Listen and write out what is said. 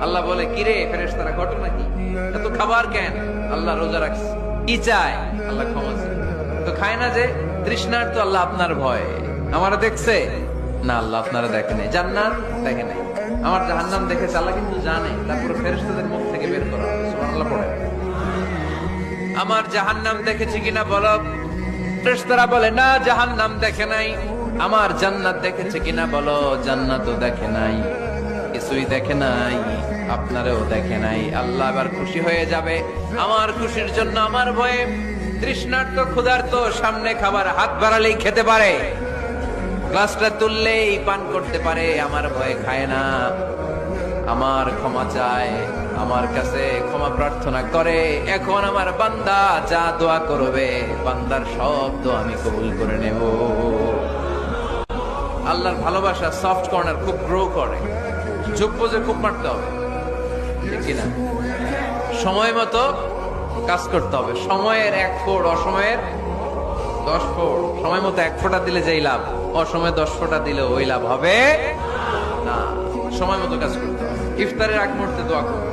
আল্লাহ বলে, কিরে ফেরেশতারা, ঘটনা কি? এত খাবার কেন? আল্লাহ রোজা রাখছে। কি চায়? আল্লাহ ক্ষমা চায়। তো খায় না যে তৃষ্ণার, তো আল্লাহ আপনার ভয়। আমারে দেখছে না, আল্লাহ আপনারা দেখে নাই। জান্নাত দেখে নাই, আমার জাহান্নাম দেখেছে আল্লাহ কিন্তু জানে। তারপরে ফেরেশতাদের মুখ থেকে বের করা হবে। সুবহানাল্লাহ পড়ে। আমার জাহান্নাম দেখেছি কিনা বলো। ফেরেশতারা বলে, না জাহান্নাম দেখে নাই। আমার জান্নাত দেখেছে কিনা বলো। জান্নাতও দেখে নাই, কিছুই দেখে নাই, আপনারেও দেখে নাই। আল্লাহ এবার খুশি হয়ে যাবে। আমার খুশির জন্য আমার ভয়ে তৃষ্ণার্ত ক্ষুধার্ত সামনে খাবার হাত বাড়ালেই খেতে পারে, গ্লাসটা তুললেই পান করতে পারে, আমার ভয়ে খায় না। আমার ক্ষমা চায়, আমার কাছে ক্ষমা প্রার্থনা করে। এখন আমার বান্দা যা দোয়া করবে, বান্দার সব দোয়া আমি কবুল করে নেব। আল্লাহর ভালোবাসা সফট কর্নার খুব গ্রো করে। যোগ বুঝে খুব মারতে হবে, ঠিক কিনা? সময় মতো কাজ করতে হবে। সময়ের 1 ফোঁট, অসময়ের 10 ফোঁট। সময় মতো 1 ফোঁটা দিলে যেই লাভ, অসময়ে 10 ফোঁটা দিলে ওই লাভ হবে না। সময় মতো কাজ করতে হবে। ইফতারের আগ মুহূর্তে দোয়া করবে।